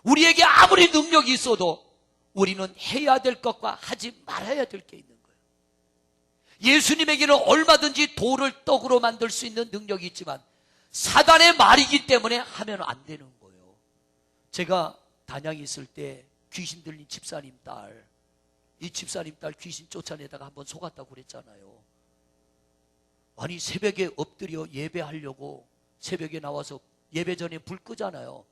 우리에게 아무리 능력이 있어도 우리는 해야 될 것과 하지 말아야 될 게 있는 거예요. 예수님에게는 얼마든지 돌을 떡으로 만들 수 있는 능력이 있지만 사단의 말이기 때문에 하면 안 되는 거예요. 제가 단양에 있을 때 귀신 들린 집사님 딸, 이 집사님 딸 귀신 쫓아내다가 한번 속았다고 그랬잖아요. 아니 새벽에 엎드려 예배하려고 새벽에 나와서 예배 전에 불 끄잖아요.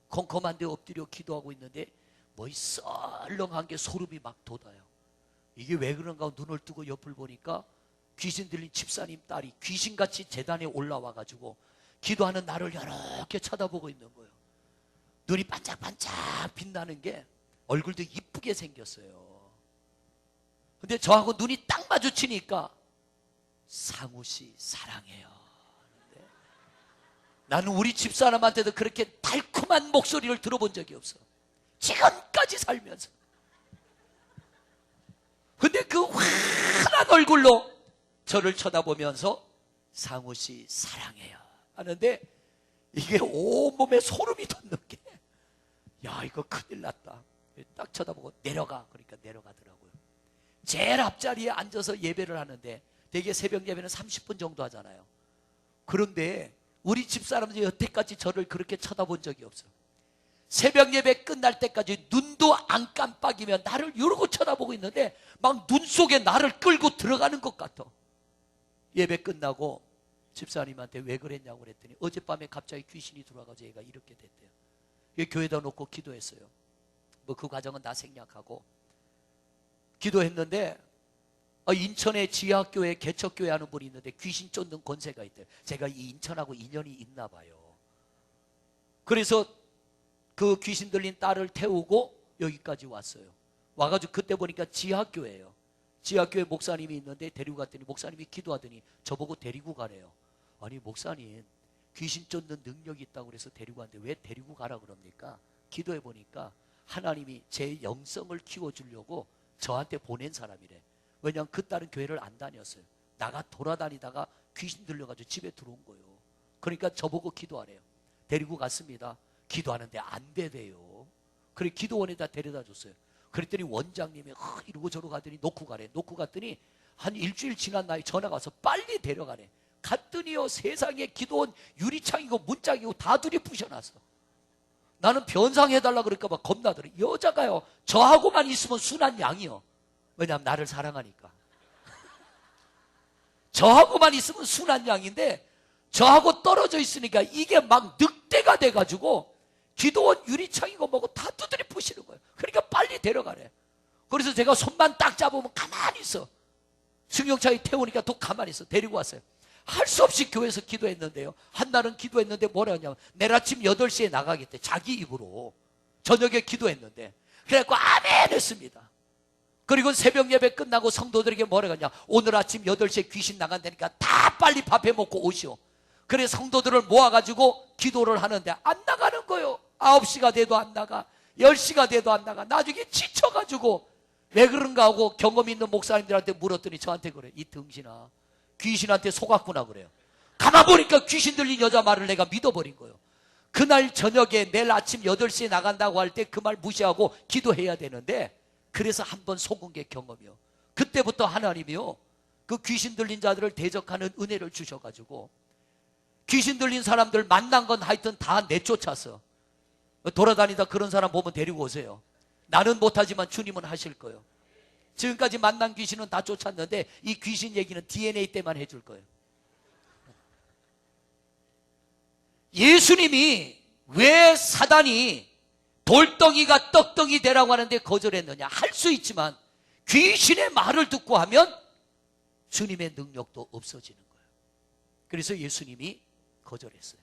컴컴한 데 엎드려 기도하고 있는데 뭐 썰렁한 게 소름이 막 돋아요. 이게 왜 그런가 눈을 뜨고 옆을 보니까 귀신 들린 집사님 딸이 귀신같이 제단에 올라와가지고 기도하는 나를 이렇게 쳐다보고 있는 거예요. 눈이 반짝반짝 빛나는 게 얼굴도 이쁘게 생겼어요. 근데 저하고 눈이 딱 마주치니까 상우씨 사랑해요. 나는 우리 집사람한테도 그렇게 달콤한 목소리를 들어본 적이 없어. 지금까지 살면서. 근데 그 환한 얼굴로 저를 쳐다보면서 상우씨 사랑해요 하는데 이게 온몸에 소름이 돋는 게 야 이거 큰일 났다. 딱 쳐다보고 내려가. 그러니까 내려가더라고요. 제일 앞자리에 앉아서 예배를 하는데 대개 새벽 예배는 30분 정도 하잖아요. 그런데 우리 집사람들이 여태까지 저를 그렇게 쳐다본 적이 없어요. 새벽 예배 끝날 때까지 눈도 안 깜빡이면 나를 이러고 쳐다보고 있는데 막 눈 속에 나를 끌고 들어가는 것 같아. 예배 끝나고 집사님한테 왜 그랬냐고 그랬더니 어젯밤에 갑자기 귀신이 들어와가지고 얘가 이렇게 됐대요. 교회에다 놓고 기도했어요. 뭐 그 과정은 다 생략하고 기도했는데 인천에 지하교회 개척교회 하는 분이 있는데 귀신 쫓는 권세가 있대요. 제가 이 인천하고 인연이 있나 봐요. 그래서 그 귀신 들린 딸을 태우고 여기까지 왔어요. 와가지고 그때 보니까 지하교회예요. 지하교회 목사님이 있는데 데리고 갔더니 목사님이 기도하더니 저보고 데리고 가래요. 아니 목사님 귀신 쫓는 능력이 있다고 그래서 데리고 왔는데 왜 데리고 가라 그럽니까? 기도해 보니까 하나님이 제 영성을 키워주려고 저한테 보낸 사람이래. 왜냐하면 그 딸은 교회를 안 다녔어요. 나가 돌아다니다가 귀신 들려가지고 집에 들어온 거예요. 그러니까 저보고 기도하래요. 데리고 갔습니다. 기도하는데 안 되대요. 그래 기도원에다 데려다 줬어요. 그랬더니 원장님이 이러고 저러고 가더니 놓고 가래. 놓고 갔더니 한 일주일 지난 날에 전화가 와서 빨리 데려가래. 갔더니요, 세상에 기도원 유리창이고 문짝이고 다 들이부셔놨어. 나는 변상해달라 그럴까 봐 겁나더래. 여자가요, 저하고만 있으면 순한 양이요. 왜냐하면 나를 사랑하니까. 저하고만 있으면 순한 양인데 저하고 떨어져 있으니까 이게 막 늑대가 돼가지고 기도원 유리창이고 뭐고 다 두드려 부시는 거예요. 그러니까 빨리 데려가래. 그래서 제가 손만 딱 잡으면 가만히 있어. 승용차에 태우니까 또 가만히 있어. 데리고 왔어요. 할 수 없이 교회에서 기도했는데요, 한날은 기도했는데 뭐라 하냐면 내일 아침 8시에 나가겠대. 자기 입으로. 저녁에 기도했는데 그래갖고 아멘 했습니다. 그리고 새벽 예배 끝나고 성도들에게 뭐라 하냐, 오늘 아침 8시에 귀신 나간다니까 다 빨리 밥해 먹고 오시오. 그래 성도들을 모아가지고 기도를 하는데 안 나가는 거예요. 9시가 돼도 안 나가, 10시가 돼도 안 나가. 나중에 지쳐가지고 왜 그런가 하고 경험 있는 목사님들한테 물었더니 저한테 그래. 이 등신아, 귀신한테 속았구나 그래요. 가만 보니까 귀신 들린 여자 말을 내가 믿어버린 거예요. 그날 저녁에 내일 아침 8시에 나간다고 할 때 그 말 무시하고 기도해야 되는데, 그래서 한번 속은 게 경험이요. 그때부터 하나님이요, 그 귀신 들린 자들을 대적하는 은혜를 주셔가지고 귀신 들린 사람들 만난 건 하여튼 다 내쫓았어. 돌아다니다 그런 사람 보면 데리고 오세요. 나는 못하지만 주님은 하실 거예요. 지금까지 만난 귀신은 다 쫓았는데 이 귀신 얘기는 DNA 때만 해줄 거예요. 예수님이 왜 사단이 돌덩이가 떡덩이 되라고 하는데 거절했느냐? 할 수 있지만 귀신의 말을 듣고 하면 주님의 능력도 없어지는 거예요. 그래서 예수님이 거절했어요.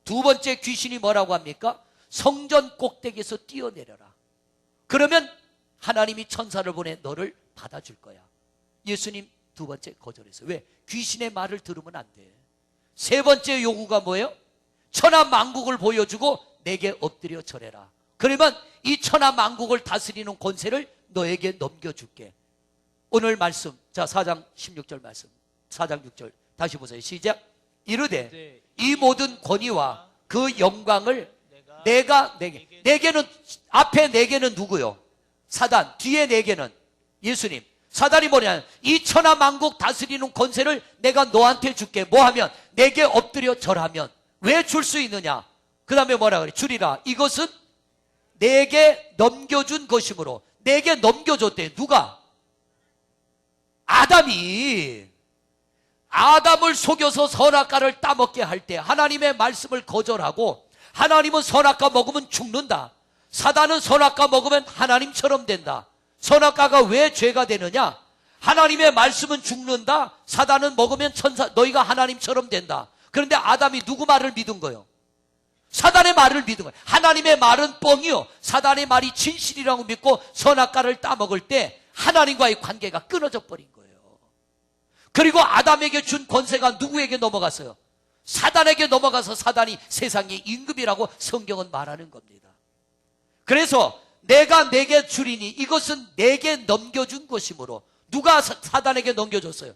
두 번째 귀신이 뭐라고 합니까? 성전 꼭대기에서 뛰어내려라. 그러면 하나님이 천사를 보내 너를 받아줄 거야. 예수님 두 번째 거절했어요. 왜? 귀신의 말을 들으면 안 돼. 세 번째 요구가 뭐예요? 천하만국을 보여주고 내게 엎드려 절해라. 그러면 이 천하만국을 다스리는 권세를 너에게 넘겨줄게. 오늘 말씀, 자 4장 16절 말씀, 4장 6절 다시 보세요. 시작. 이르되 이 모든 권위와 그 영광을 내가 내게는, 앞에 내게는 누구요? 사단. 뒤에 내게는 예수님. 사단이 뭐냐? 이 천하만국 다스리는 권세를 내가 너한테 줄게. 뭐하면? 내게 엎드려 절하면. 왜 줄 수 있느냐? 그 다음에 뭐라 그래? 주리라. 이것은 내게 넘겨준 것이므로. 내게 넘겨줬대. 누가? 아담이. 아담을 속여서 선악과를 따먹게 할 때 하나님의 말씀을 거절하고, 하나님은 선악과 먹으면 죽는다, 사단은 선악과 먹으면 하나님처럼 된다. 선악과가 왜 죄가 되느냐? 하나님의 말씀은 죽는다, 사단은 먹으면 너희가 하나님처럼 된다. 그런데 아담이 누구 말을 믿은 거예요? 사단의 말을 믿은 거예요. 하나님의 말은 뻥이요, 사단의 말이 진실이라고 믿고 선악과를 따먹을 때 하나님과의 관계가 끊어져 버린 거예요. 그리고 아담에게 준 권세가 누구에게 넘어갔어요? 사단에게 넘어가서 사단이 세상의 임금이라고 성경은 말하는 겁니다. 그래서 내가 내게 주리니 이것은 내게 넘겨준 것이므로. 누가 사단에게 넘겨줬어요?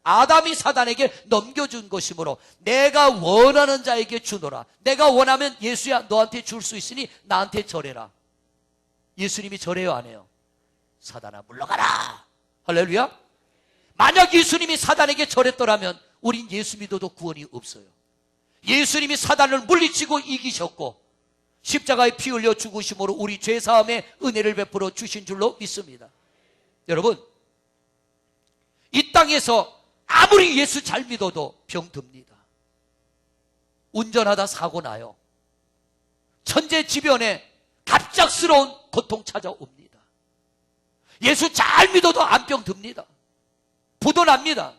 아담이 사단에게 넘겨준 것이므로 내가 원하는 자에게 주노라. 내가 원하면 예수야 너한테 줄 수 있으니 나한테 절해라. 예수님이 절해요 안 해요? 사단아 물러가라. 할렐루야. 만약 예수님이 사단에게 절했더라면 우린 예수 믿어도 구원이 없어요. 예수님이 사단을 물리치고 이기셨고 십자가에 피 흘려 죽으심으로 우리 죄사함의 은혜를 베풀어 주신 줄로 믿습니다. 여러분, 이 땅에서 아무리 예수 잘 믿어도 병듭니다. 운전하다 사고 나요. 천재지변에 갑작스러운 고통 찾아옵니다. 예수 잘 믿어도 암병 듭니다. 부도 납니다.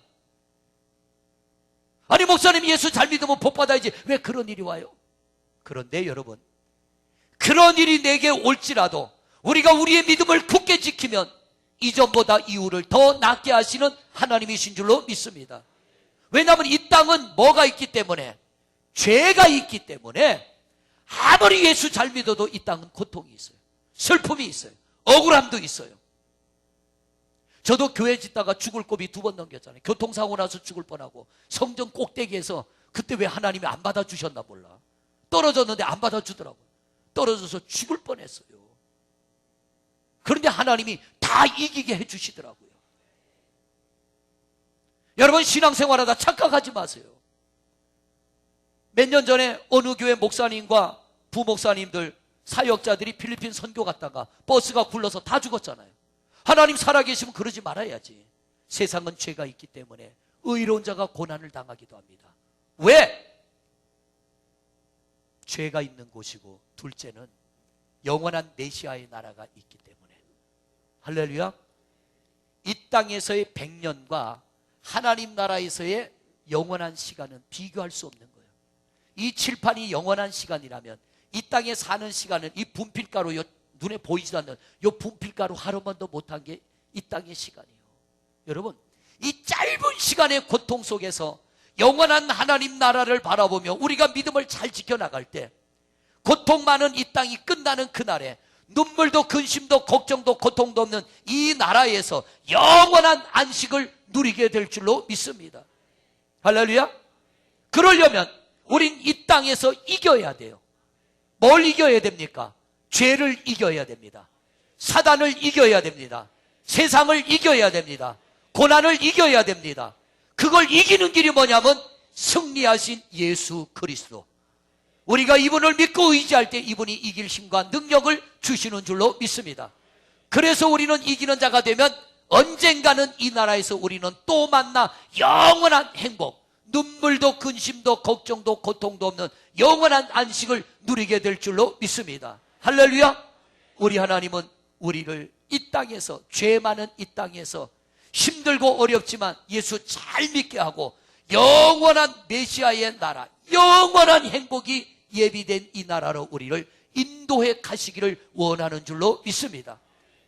아니 목사님 예수 잘 믿으면 복 받아야지 왜 그런 일이 와요? 그런데 여러분, 그런 일이 내게 올지라도 우리가 우리의 믿음을 굳게 지키면 이전보다 이후를 더 낫게 하시는 하나님이신 줄로 믿습니다. 왜냐하면 이 땅은 뭐가 있기 때문에? 죄가 있기 때문에 아무리 예수 잘 믿어도 이 땅은 고통이 있어요. 슬픔이 있어요. 억울함도 있어요. 저도 교회 짓다가 죽을 고비 2번 넘겼잖아요. 교통사고 나서 죽을 뻔하고 성전 꼭대기에서 그때 왜 하나님이 안 받아주셨나 몰라. 떨어졌는데 안 받아주더라고요. 떨어져서 죽을 뻔했어요. 그런데 하나님이 다 이기게 해주시더라고요. 여러분, 신앙생활하다 착각하지 마세요. 몇 년 전에 어느 교회 목사님과 부목사님들, 사역자들이 필리핀 선교 갔다가 버스가 굴러서 다 죽었잖아요. 하나님 살아계시면 그러지 말아야지. 세상은 죄가 있기 때문에 의로운 자가 고난을 당하기도 합니다. 왜? 죄가 있는 곳이고, 둘째는 영원한 메시아의 나라가 있기 때문에. 할렐루야. 이 땅에서의 100년과 하나님 나라에서의 영원한 시간은 비교할 수 없는 거예요. 이 칠판이 영원한 시간이라면 이 땅에 사는 시간은 이 분필가루, 눈에 보이지도 않는 이 분필가루 하루 번도 못한 게 이 땅의 시간이에요. 여러분, 이 짧은 시간의 고통 속에서 영원한 하나님 나라를 바라보며 우리가 믿음을 잘 지켜나갈 때, 고통 많은 이 땅이 끝나는 그날에 눈물도 근심도 걱정도 고통도 없는 이 나라에서 영원한 안식을 누리게 될 줄로 믿습니다. 할렐루야. 그러려면 우린 이 땅에서 이겨야 돼요. 뭘 이겨야 됩니까? 죄를 이겨야 됩니다. 사단을 이겨야 됩니다. 세상을 이겨야 됩니다. 고난을 이겨야 됩니다. 그걸 이기는 길이 뭐냐면 승리하신 예수 그리스도. 우리가 이분을 믿고 의지할 때 이분이 이길 힘과 능력을 주시는 줄로 믿습니다. 그래서 우리는 이기는 자가 되면 언젠가는 이 나라에서 우리는 또 만나 영원한 행복, 눈물도 근심도 걱정도 고통도 없는 영원한 안식을 누리게 될 줄로 믿습니다. 할렐루야. 우리 하나님은 우리를 이 땅에서, 죄 많은 이 땅에서 힘들고 어렵지만 예수 잘 믿게 하고 영원한 메시아의 나라, 영원한 행복이 예비된 이 나라로 우리를 인도해 가시기를 원하는 줄로 믿습니다.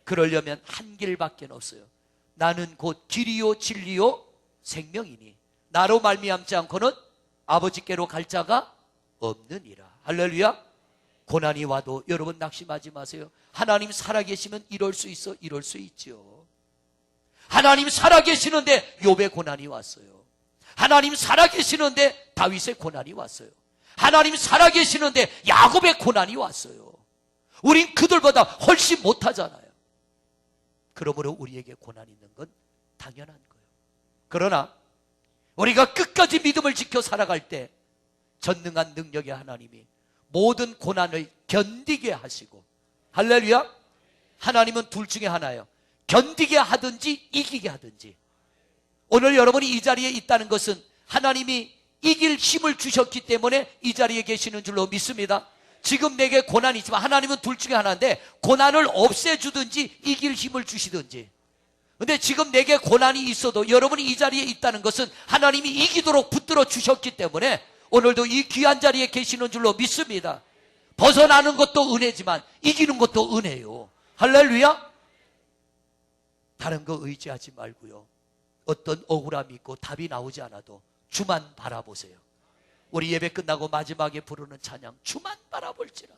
그러려면 한 길밖에 없어요. 나는 곧 길이요 진리요 생명이니 나로 말미암지 않고는 아버지께로 갈 자가 없느니라. 할렐루야. 고난이 와도 여러분 낙심하지 마세요. 하나님 살아계시면 이럴 수 있어, 이럴 수 있죠. 하나님 살아계시는데 욥의 고난이 왔어요. 하나님 살아계시는데 다윗의 고난이 왔어요. 하나님 살아계시는데 야곱의 고난이 왔어요. 우린 그들보다 훨씬 못하잖아요. 그러므로 우리에게 고난이 있는 건 당연한 거예요. 그러나 우리가 끝까지 믿음을 지켜 살아갈 때 전능한 능력의 하나님이 모든 고난을 견디게 하시고, 할렐루야. 하나님은 둘 중에 하나예요. 견디게 하든지 이기게 하든지. 오늘 여러분이 이 자리에 있다는 것은 하나님이 이길 힘을 주셨기 때문에 이 자리에 계시는 줄로 믿습니다. 지금 내게 고난이 있지만 하나님은 둘 중에 하나인데 고난을 없애주든지 이길 힘을 주시든지. 근데 지금 내게 고난이 있어도 여러분이 이 자리에 있다는 것은 하나님이 이기도록 붙들어 주셨기 때문에 오늘도 이 귀한 자리에 계시는 줄로 믿습니다. 벗어나는 것도 은혜지만 이기는 것도 은혜요. 할렐루야. 다른 거 의지하지 말고요. 어떤 억울함이 있고 답이 나오지 않아도 주만 바라보세요. 우리 예배 끝나고 마지막에 부르는 찬양, 주만 바라볼지라.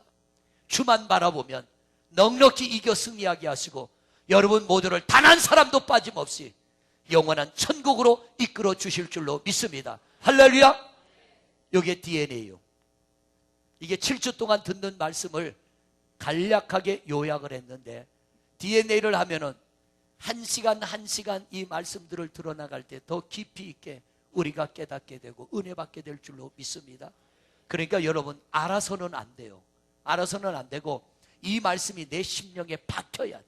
주만 바라보면 넉넉히 이겨 승리하게 하시고 여러분 모두를 단 한 사람도 빠짐없이 영원한 천국으로 이끌어 주실 줄로 믿습니다. 할렐루야. 이게 DNA요. 이게 7주 동안 듣는 말씀을 간략하게 요약을 했는데 DNA를 하면은 한 시간 한 시간 이 말씀들을 들어나갈 때 더 깊이 있게 우리가 깨닫게 되고 은혜 받게 될 줄로 믿습니다. 그러니까 여러분 알아서는 안 돼요. 알아서는 안 되고 이 말씀이 내 심령에 박혀야 돼.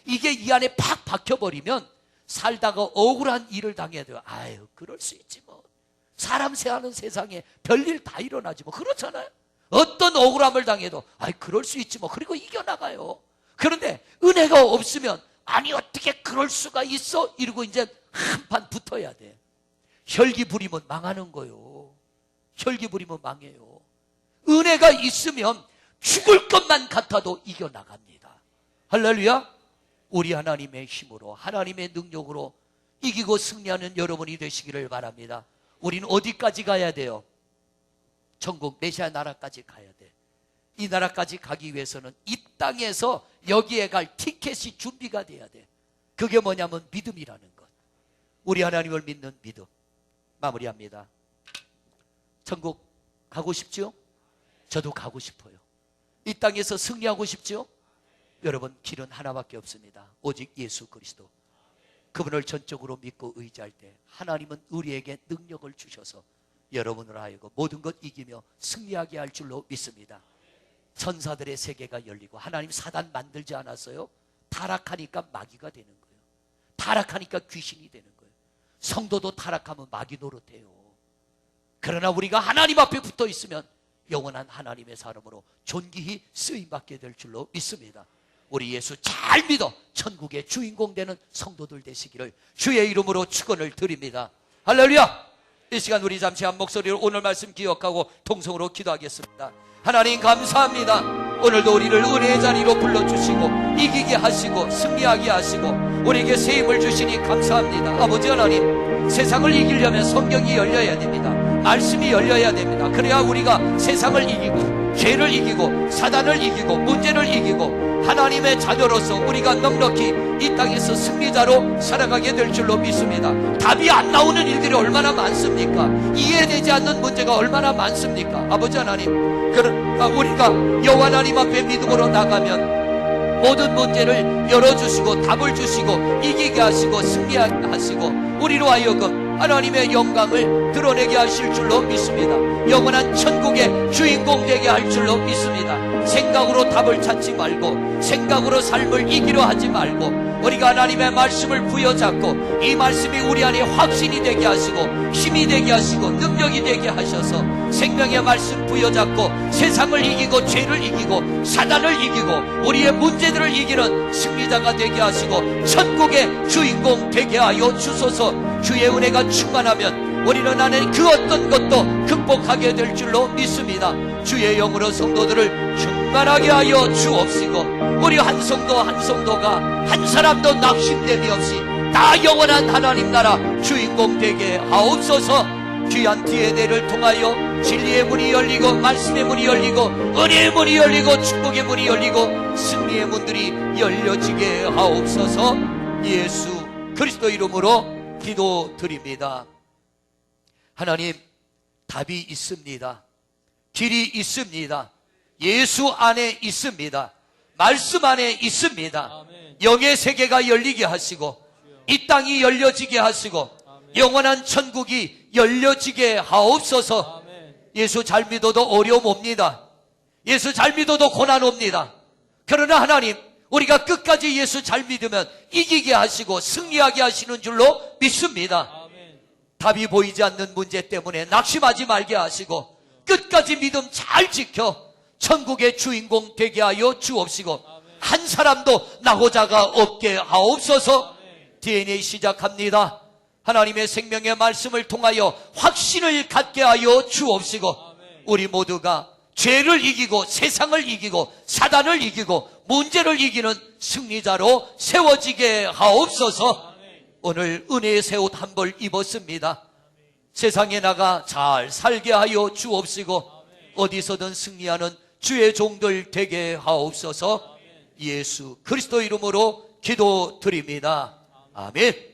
이게 이 안에 팍 박혀버리면 살다가 억울한 일을 당해야 돼요. 아유 그럴 수 있지 뭐. 사람 사는 세상에 별일 다 일어나지 뭐. 그렇잖아요. 어떤 억울함을 당해도 아이 그럴 수 있지 뭐. 그리고 이겨나가요. 그런데 은혜가 없으면 아니 어떻게 그럴 수가 있어? 이러고 이제 한판 붙어야 돼. 혈기 부리면 망하는 거요. 혈기 부리면 망해요. 은혜가 있으면 죽을 것만 같아도 이겨나갑니다. 할렐루야. 우리 하나님의 힘으로 하나님의 능력으로 이기고 승리하는 여러분이 되시기를 바랍니다. 우리는 어디까지 가야 돼요? 천국 메시아 나라까지 가야 돼. 이 나라까지 가기 위해서는 이 땅에서 여기에 갈 티켓이 준비가 돼야 돼. 그게 뭐냐면 믿음이라는 것. 우리 하나님을 믿는 믿음. 마무리합니다. 천국 가고 싶죠? 저도 가고 싶어요. 이 땅에서 승리하고 싶죠? 여러분, 길은 하나밖에 없습니다. 오직 예수 그리스도. 그분을 전적으로 믿고 의지할 때 하나님은 우리에게 능력을 주셔서 여러분을 하여금 모든 것 이기며 승리하게 할 줄로 믿습니다. 천사들의 세계가 열리고, 하나님 사단 만들지 않았어요? 타락하니까 마귀가 되는 거예요. 타락하니까 귀신이 되는 거예요. 성도도 타락하면 마귀 노릇해요. 그러나 우리가 하나님 앞에 붙어 있으면 영원한 하나님의 사람으로 존귀히 쓰임받게 될 줄로 믿습니다. 우리 예수 잘 믿어 천국의 주인공 되는 성도들 되시기를 주의 이름으로 축원을 드립니다. 할렐루야! 이 시간 우리 잠시 한 목소리로 오늘 말씀 기억하고 통성으로 기도하겠습니다. 하나님 감사합니다. 오늘도 우리를 은혜의 자리로 불러주시고 이기게 하시고 승리하게 하시고 우리에게 새 힘을 주시니 감사합니다. 아버지 하나님, 세상을 이기려면 성경이 열려야 됩니다. 말씀이 열려야 됩니다. 그래야 우리가 세상을 이기고 죄를 이기고 사단을 이기고 문제를 이기고 하나님의 자녀로서 우리가 넉넉히 이 땅에서 승리자로 살아가게 될 줄로 믿습니다. 답이 안 나오는 일들이 얼마나 많습니까? 이해되지 않는 문제가 얼마나 많습니까? 아버지 하나님, 그러나 우리가 여호와 하나님 앞에 믿음으로 나가면 모든 문제를 열어주시고 답을 주시고 이기게 하시고 승리하게 하시고 우리로 하여금 하나님의 영광을 드러내게 하실 줄로 믿습니다. 영원한 천국의 주인공 되게 할 줄로 믿습니다. 생각으로 답을 찾지 말고 생각으로 삶을 이기려 하지 말고 우리가 하나님의 말씀을 부여잡고 이 말씀이 우리 안에 확신이 되게 하시고 힘이 되게 하시고 능력이 되게 하셔서 생명의 말씀 부여잡고 세상을 이기고 죄를 이기고 사단을 이기고 우리의 문제들을 이기는 승리자가 되게 하시고 천국의 주인공 되게 하여 주소서. 주의 은혜가 충만하면 우리는 안에 그 어떤 것도 극복하게 될 줄로 믿습니다. 주의 영으로 성도들을 충만하게 하여 주옵시고 우리 한 성도 한 성도가 한 사람도 낙심됨이 없이 다 영원한 하나님 나라 주인공 되게 하옵소서. 귀한 DNA를 통하여 진리의 문이 열리고 말씀의 문이 열리고 은혜의 문이 열리고 축복의 문이 열리고 승리의 문들이 열려지게 하옵소서. 예수 그리스도 이름으로 기도드립니다. 하나님, 답이 있습니다. 길이 있습니다. 예수 안에 있습니다. 말씀 안에 있습니다. 아멘. 영의 세계가 열리게 하시고 이 땅이 열려지게 하시고 아멘. 영원한 천국이 열려지게 하옵소서. 아멘. 예수 잘 믿어도 어려움 옵니다. 예수 잘 믿어도 고난 옵니다. 그러나 하나님, 우리가 끝까지 예수 잘 믿으면 이기게 하시고 승리하게 하시는 줄로 믿습니다. 아멘. 답이 보이지 않는 문제 때문에 낙심하지 말게 하시고 끝까지 믿음 잘 지켜 천국의 주인공 되게 하여 주옵시고 한 사람도 나고자가 없게 하옵소서. DNA 시작합니다. 하나님의 생명의 말씀을 통하여 확신을 갖게 하여 주옵시고 우리 모두가 죄를 이기고 세상을 이기고 사단을 이기고 문제를 이기는 승리자로 세워지게 하옵소서. 오늘 은혜의 새 옷 한 벌 입었습니다. 세상에 나가 잘 살게 하여 주옵시고 어디서든 승리하는 주의 종들 되게 하옵소서. 예수 그리스도 이름으로 기도드립니다. 아멘.